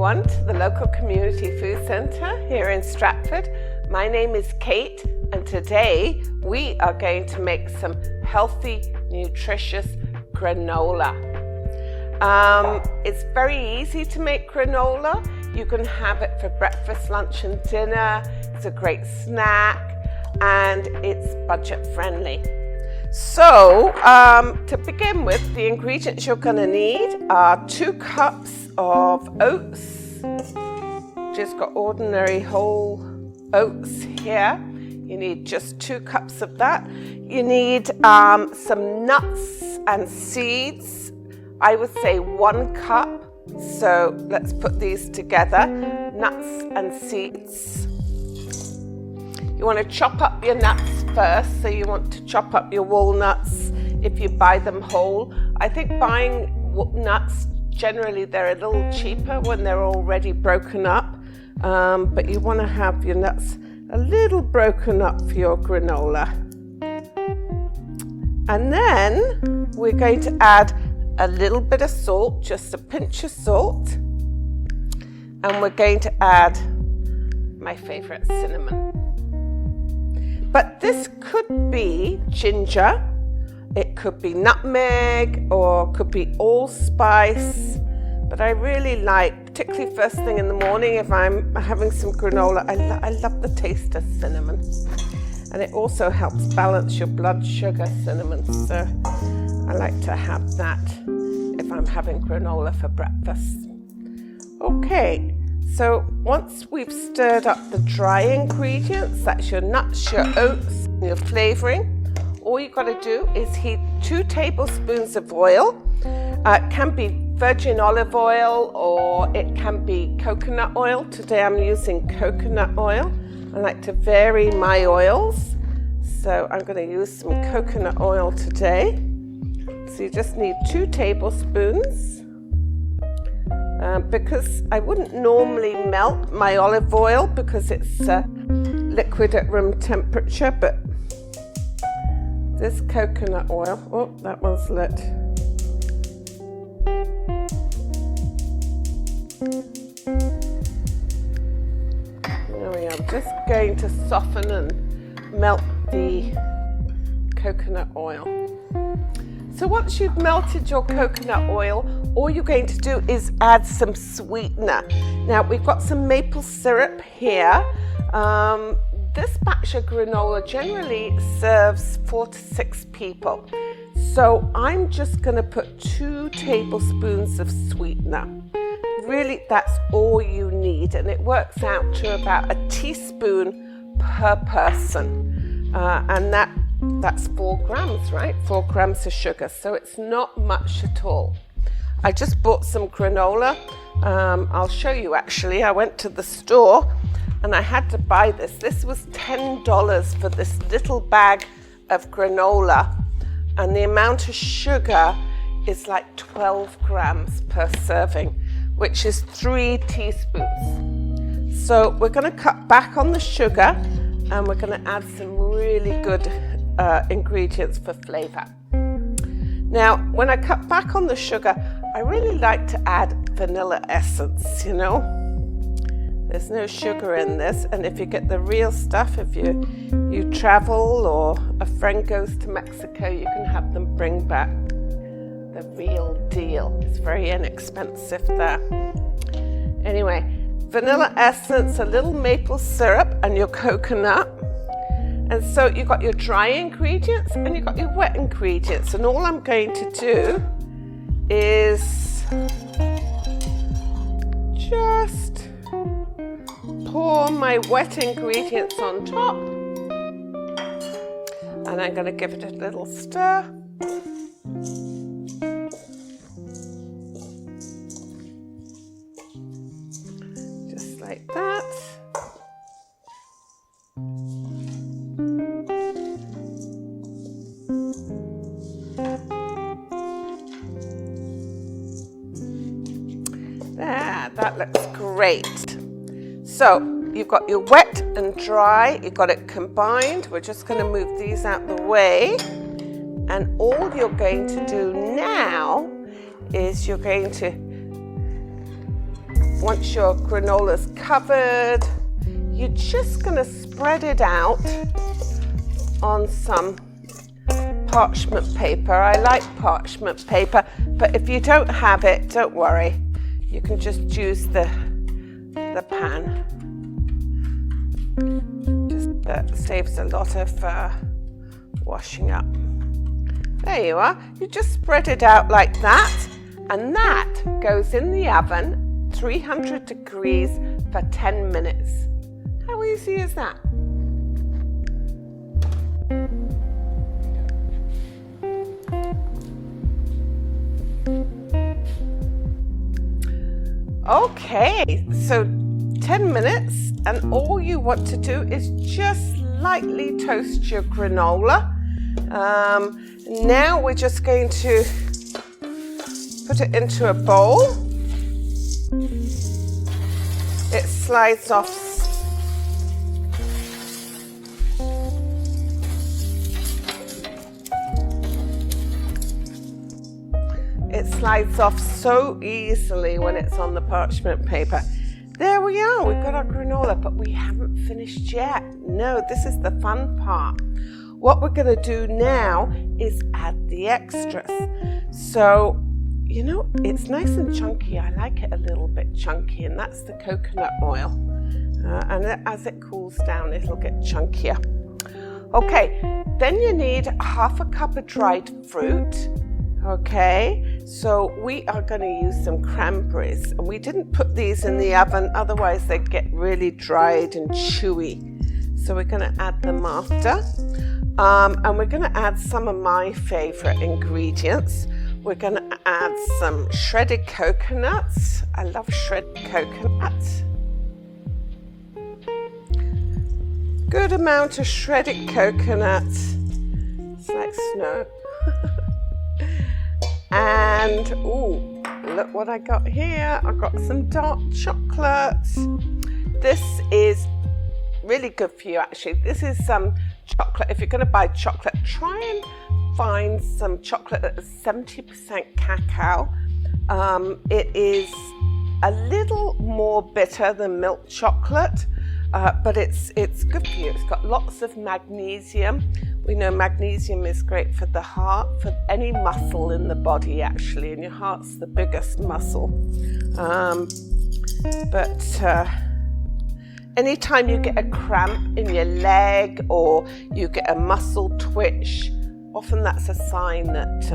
everyone to the local community food centre here in Stratford. My name is Kate and today we are going to make some healthy, nutritious granola. It's very easy to make granola. You can have it for breakfast, lunch and dinner. It's a great snack and it's budget friendly. So to begin with, the ingredients you're going to need are 2 cups of oats. Just got ordinary whole oats here. You need just 2 cups of that. You need some nuts and seeds. I would say 1 cup. So let's put these together. Nuts and seeds. You want to chop up your nuts first. So you want to chop up your walnuts if you buy them whole. I think buying nuts, generally they're a little cheaper when they're already broken up. But you want to have your nuts a little broken up for your granola. And then we're going to add a little bit of salt, just a pinch of salt. And we're going to add my favorite cinnamon. But this could be ginger, it could be nutmeg, or could be allspice. But I really like, particularly first thing in the morning, if I'm having some granola, I love the taste of cinnamon. And it also helps balance your blood sugar, cinnamon. So I like to have that if I'm having granola for breakfast. Okay, so once we've stirred up the dry ingredients, that's your nuts, your oats, your flavoring, all you've got to do is heat 2 tablespoons of oil. It can be virgin olive oil or it can be coconut oil. Today I'm using coconut oil. I like to vary my oils. So I'm going to use some coconut oil today. So you just need 2 tablespoons. Because I wouldn't normally melt my olive oil because it's liquid at room temperature, but this coconut oil, oh, that one's lit. There we are. I'm just going to soften and melt the coconut oil. So once you've melted your coconut oil, all you're going to do is add some sweetener. Now we've got some maple syrup here. This batch of granola generally serves 4 to 6 people. So I'm just going to put 2 tablespoons of sweetener. Really, that's all you need, and it works out to about a teaspoon per person. And that's 4 grams, right? 4 grams of sugar, so it's not much at all. I just bought some granola. I'll show you actually. I went to the store and I had to buy this. This was $10 for this little bag of granola, and the amount of sugar is like 12 grams per serving, which is 3 teaspoons. So we're going to cut back on the sugar and we're going to add some really good ingredients for flavor. Now, when I cut back on the sugar, I really like to add vanilla essence, you know. There's no sugar in this, and if you get the real stuff, if you travel or a friend goes to Mexico, you can have them bring back the real deal. It's very inexpensive there. Anyway, vanilla essence, a little maple syrup, and your coconut. And so you've got your dry ingredients and you've got your wet ingredients. And all I'm going to do is just pour my wet ingredients on top. And I'm going to give it a little stir. Just like that. There, that looks great. So you've got your wet and dry, you've got it combined. We're just going to move these out the way. And all you're going to do now is you're going to once your granola's covered, you're just going to spread it out on some parchment paper. I like parchment paper, but if you don't have it, don't worry. You can just use the pan. Just saves a lot of washing up. There you are. You just spread it out like that, and that goes in the oven, 300 degrees for 10 minutes. How easy is that? Okay, so 10 minutes, and all you want to do is just lightly toast your granola. Now we're just going to put it into a bowl. It slides off. It slides off so easily when it's on the parchment paper. There we are, we've got our granola, but we haven't finished yet. No, this is the fun part. What we're going to do now is add the extras. So, you know, it's nice and chunky. I like it a little bit chunky, and that's the coconut oil. And as it cools down, it'll get chunkier. Okay, then you need half a cup of dried fruit. Okay, so we are going to use some cranberries, and we didn't put these in the oven, otherwise they'd get really dried and chewy. So we're going to add them after, and we're going to add some of my favorite ingredients. We're going to add some shredded coconuts. I love shredded coconuts. Good amount of shredded coconut. It's like snow. And, ooh, look what I got here. I got some dark chocolate. This is really good for you, actually. This is some chocolate. If you're going to buy chocolate, try and find some chocolate that is 70% cacao. It is a little more bitter than milk chocolate, but it's good for you. It's got lots of magnesium. We know magnesium is great for the heart, for any muscle in the body actually, and your heart's the biggest muscle. Anytime you get a cramp in your leg or you get a muscle twitch, often that's a sign that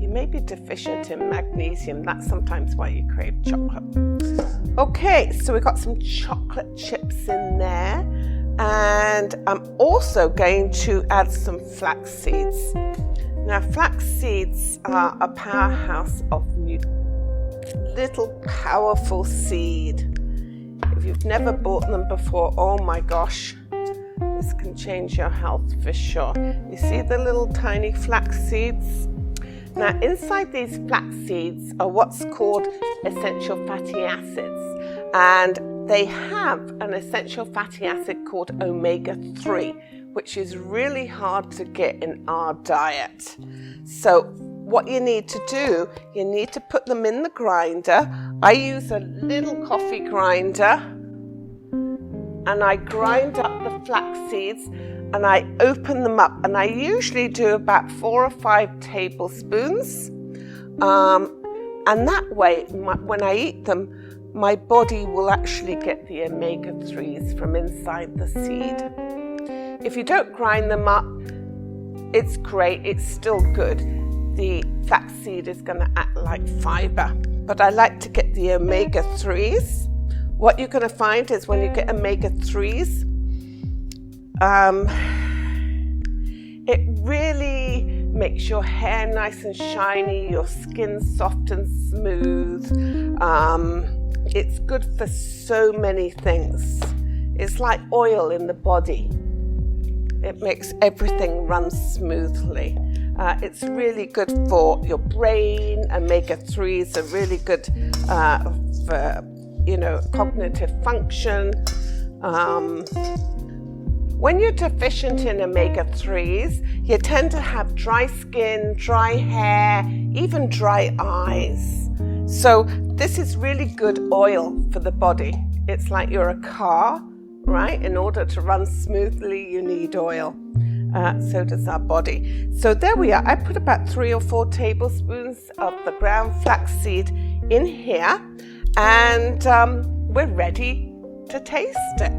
you may be deficient in magnesium. That's sometimes why you crave chocolate. Okay, so we've got some chocolate chips in there. And I'm also going to add some flax seeds. Now, flax seeds are a powerhouse of nutrition. Little powerful seed. If you've never bought them before, oh my gosh, this can change your health for sure. You see the little tiny flax seeds? Now, inside these flax seeds are what's called essential fatty acids. And they have an essential fatty acid called omega-3, which is really hard to get in our diet. So what you need to do, you need to put them in the grinder. I use a little coffee grinder, and I grind up the flax seeds, and I open them up, and I usually do about 4 or 5 tablespoons. And that way, when I eat them, my body will actually get the omega-3s from inside the seed. If you don't grind them up, it's great, it's still good. The flax seed is going to act like fiber, but I like to get the omega-3s. What you're going to find is when you get omega-3s, it really makes your hair nice and shiny, your skin soft and smooth. It's good for so many things. It's like oil in the body. It makes everything run smoothly. It's really good for your brain. Omega-3s are really good for, cognitive function. When you're deficient in omega-3s, you tend to have dry skin, dry hair, even dry eyes. So this is really good oil for the body. It's like you're a car, right? In order to run smoothly, you need oil. So does our body. So there we are. I put about 3 or 4 tablespoons of the ground flaxseed in here, and we're ready to taste it.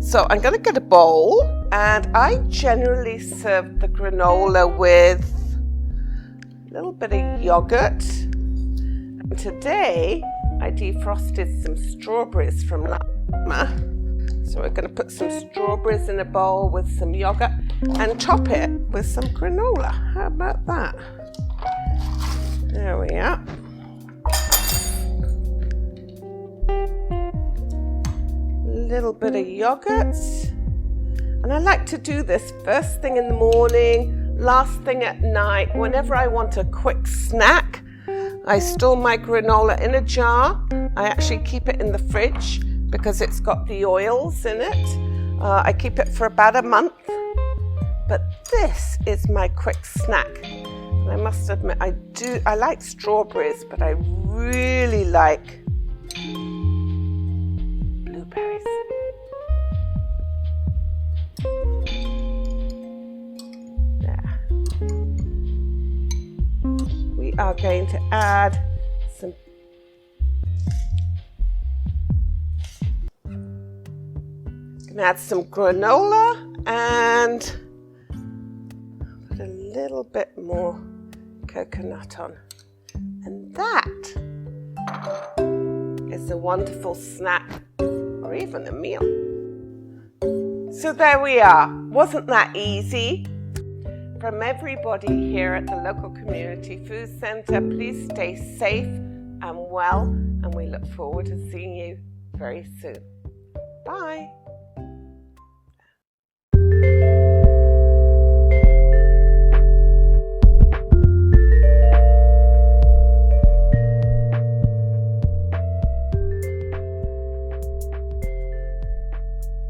So I'm going to get a bowl, and I generally serve the granola with a little bit of yogurt. And today I defrosted some strawberries from last summer. So we're going to put some strawberries in a bowl with some yogurt and top it with some granola. How about that? There we are. A little bit of yogurt. And I like to do this first thing in the morning, last thing at night, whenever I want a quick snack. I store my granola in a jar. I actually keep it in the fridge because it's got the oils in it. I keep it for about a month. But this is my quick snack. And I must admit, I like strawberries, but I really like blueberries. There. We are going to add some granola and put a little bit more coconut on. And that is a wonderful snack or even a meal. So there we are. Wasn't that easy? From everybody here at the local community food centre, please stay safe and well, and we look forward to seeing you very soon. Bye.